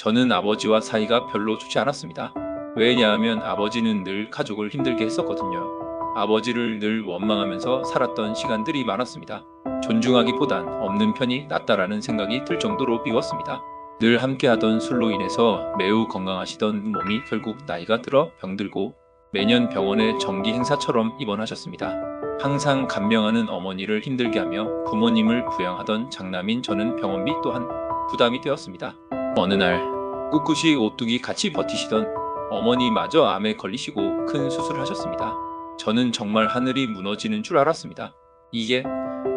저는 아버지와 사이가 별로 좋지 않았습니다. 왜냐하면 아버지는 늘 가족을 힘들게 했었거든요. 아버지를 늘 원망하면서 살았던 시간들이 많았습니다. 존중하기보단 없는 편이 낫다라는 생각이 들 정도로 미웠습니다. 늘 함께하던 술로 인해서 매우 건강하시던 몸이 결국 나이가 들어 병들고 매년 병원에 정기 행사처럼 입원하셨습니다. 항상 간병하는 어머니를 힘들게 하며 부모님을 부양하던 장남인 저는 병원비 또한 부담이 되었습니다. 어느 날 꿋꿋이 오뚜기 같이 버티시던 어머니마저 암에 걸리시고 큰 수술을 하셨습니다. 저는 정말 하늘이 무너지는 줄 알았습니다. 이게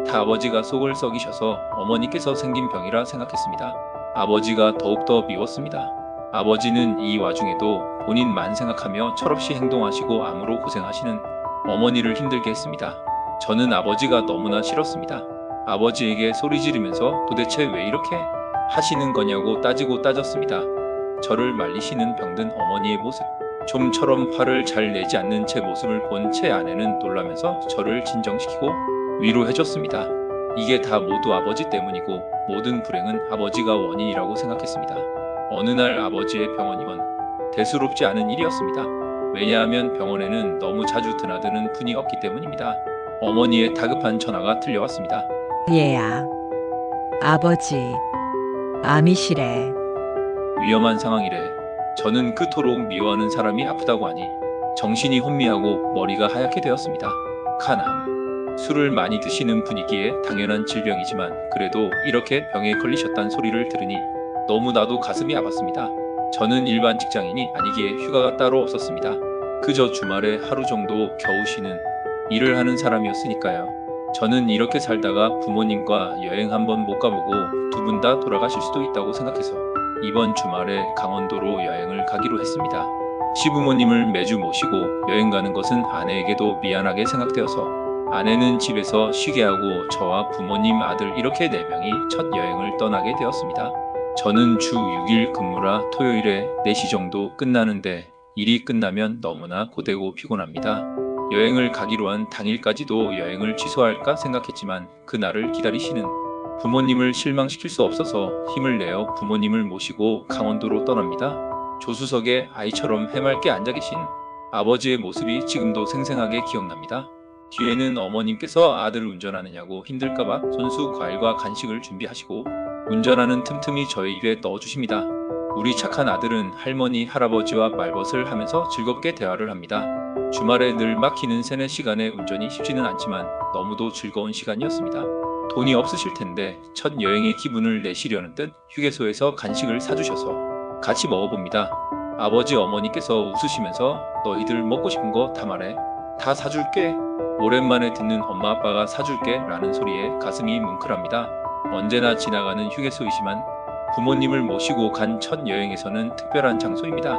다 아버지가 속을 썩이셔서 어머니께서 생긴 병이라 생각했습니다. 아버지가 더욱더 미웠습니다. 아버지는 이 와중에도 본인만 생각하며 철없이 행동하시고 암으로 고생하시는 어머니를 힘들게 했습니다. 저는 아버지가 너무나 싫었습니다. 아버지에게 소리 지르면서 도대체 왜 이렇게 하시는 거냐고 따졌습니다. 저를 말리시는 병든 어머니의 모습, 좀처럼 화를 잘 내지 않는 제 모습을 본 제 아내는 놀라면서 저를 진정시키고 위로해줬습니다. 이게 다 모두 아버지 때문이고 모든 불행은 아버지가 원인이라고 생각했습니다. 어느 날 아버지의 병원 입원, 대수롭지 않은 일이었습니다. 왜냐하면 병원에는 너무 자주 드나드는 분이 없기 때문입니다. 어머니의 다급한 전화가 들려왔습니다. 얘야, 아버지, 암이시래. 위험한 상황이래. 저는 그토록 미워하는 사람이 아프다고 하니 정신이 혼미하고 머리가 하얗게 되었습니다. 간암. 술을 많이 드시는 분이기에 당연한 질병이지만 그래도 이렇게 병에 걸리셨단 소리를 들으니 너무나도 가슴이 아팠습니다. 저는 일반 직장인이 아니기에 휴가가 따로 없었습니다. 그저 주말에 하루 정도 겨우 쉬는 일을 하는 사람이었으니까요. 저는 이렇게 살다가 부모님과 여행 한번 못 가보고 두 분 다 돌아가실 수도 있다고 생각해서 이번 주말에 강원도로 여행을 가기로 했습니다. 시부모님을 매주 모시고 여행 가는 것은 아내에게도 미안하게 생각되어서 아내는 집에서 쉬게 하고 저와 부모님 아들 이렇게 4명이 첫 여행을 떠나게 되었습니다. 저는 주 6일 근무라 토요일에 4시 정도 끝나는데 일이 끝나면 너무나 고되고 피곤합니다. 여행을 가기로 한 당일까지도 여행을 취소할까 생각했지만 그날을 기다리시는 부모님을 실망시킬 수 없어서 힘을 내어 부모님을 모시고 강원도로 떠납니다. 조수석에 아이처럼 해맑게 앉아 계신 아버지의 모습이 지금도 생생하게 기억납니다. 뒤에는 어머님께서 아들을 운전하느냐고 힘들까봐 손수 과일과 간식을 준비하시고 운전하는 틈틈이 저의 입에 넣어주십니다. 우리 착한 아들은 할머니, 할아버지와 말벗을 하면서 즐겁게 대화를 합니다. 주말에 늘 막히는 3, 4시간의 운전이 쉽지는 않지만 너무도 즐거운 시간이었습니다. 돈이 없으실 텐데 첫 여행의 기분을 내시려는 듯 휴게소에서 간식을 사주셔서 같이 먹어봅니다. 아버지 어머니께서 웃으시면서 너희들 먹고 싶은 거 다 말해. 다 사줄게. 오랜만에 듣는 엄마 아빠가 사줄게 라는 소리에 가슴이 뭉클합니다. 언제나 지나가는 휴게소이지만 부모님을 모시고 간 첫 여행에서는 특별한 장소입니다.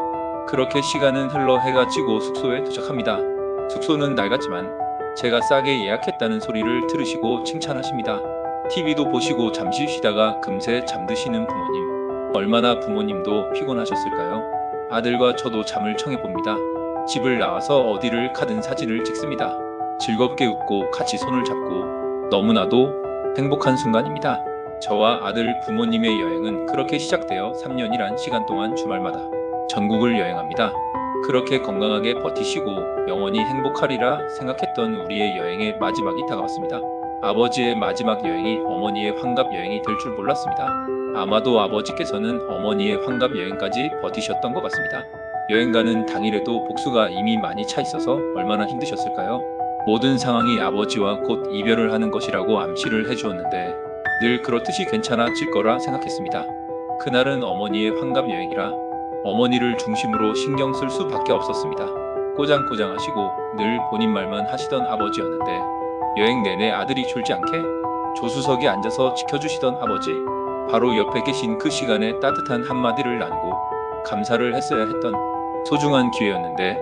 그렇게 시간은 흘러 해가 지고 숙소에 도착합니다. 숙소는 낡았지만 제가 싸게 예약했다는 소리를 들으시고 칭찬하십니다. TV도 보시고 잠시 쉬다가 금세 잠드시는 부모님. 얼마나 부모님도 피곤하셨을까요? 아들과 저도 잠을 청해봅니다. 집을 나와서 어디를 가든 사진을 찍습니다. 즐겁게 웃고 같이 손을 잡고 너무나도 행복한 순간입니다. 저와 아들 부모님의 여행은 그렇게 시작되어 3년이란 시간 동안 주말마다 전국을 여행합니다. 그렇게 건강하게 버티시고 영원히 행복하리라 생각했던 우리의 여행의 마지막이 다가왔습니다. 아버지의 마지막 여행이 어머니의 환갑 여행이 될 줄 몰랐습니다. 아마도 아버지께서는 어머니의 환갑 여행까지 버티셨던 것 같습니다. 여행 가는 당일에도 복수가 이미 많이 차 있어서 얼마나 힘드셨을까요? 모든 상황이 아버지와 곧 이별을 하는 것이라고 암시를 해주었는데 늘 그렇듯이 괜찮아질 거라 생각했습니다. 그날은 어머니의 환갑 여행이라 어머니를 중심으로 신경 쓸 수밖에 없었습니다. 꼬장꼬장하시고 늘 본인 말만 하시던 아버지였는데 여행 내내 아들이 졸지 않게 조수석에 앉아서 지켜주시던 아버지, 바로 옆에 계신 그 시간에 따뜻한 한마디를 나누고 감사를 했어야 했던 소중한 기회였는데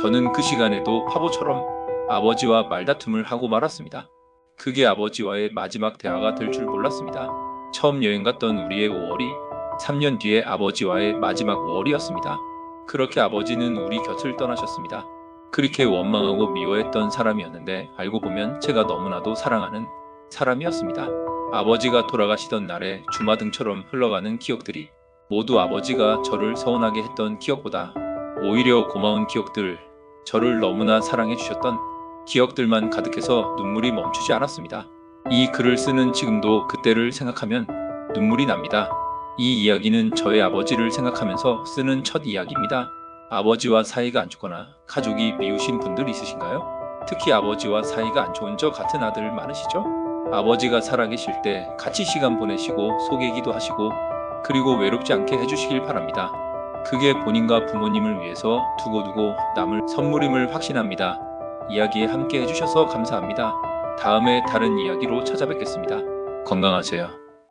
저는 그 시간에도 바보처럼 아버지와 말다툼을 하고 말았습니다. 그게 아버지와의 마지막 대화가 될 줄 몰랐습니다. 처음 여행 갔던 우리의 5월이 3년 뒤에 아버지와의 마지막 5월이었습니다. 그렇게 아버지는 우리 곁을 떠나셨습니다. 그렇게 원망하고 미워했던 사람이었는데 알고 보면 제가 너무나도 사랑하는 사람이었습니다. 아버지가 돌아가시던 날에 주마등처럼 흘러가는 기억들이 모두 아버지가 저를 서운하게 했던 기억보다 오히려 고마운 기억들, 저를 너무나 사랑해 주셨던 기억들만 가득해서 눈물이 멈추지 않았습니다. 이 글을 쓰는 지금도 그때를 생각하면 눈물이 납니다. 이 이야기는 저의 아버지를 생각하면서 쓰는 첫 이야기입니다. 아버지와 사이가 안 좋거나 가족이 미우신 분들 있으신가요? 특히 아버지와 사이가 안 좋은 저 같은 아들 많으시죠? 아버지가 살아계실 때 같이 시간 보내시고 소개기도 하시고 그리고 외롭지 않게 해주시길 바랍니다. 그게 본인과 부모님을 위해서 두고두고 남을 선물임을 확신합니다. 이야기에 함께 해주셔서 감사합니다. 다음에 다른 이야기로 찾아뵙겠습니다. 건강하세요.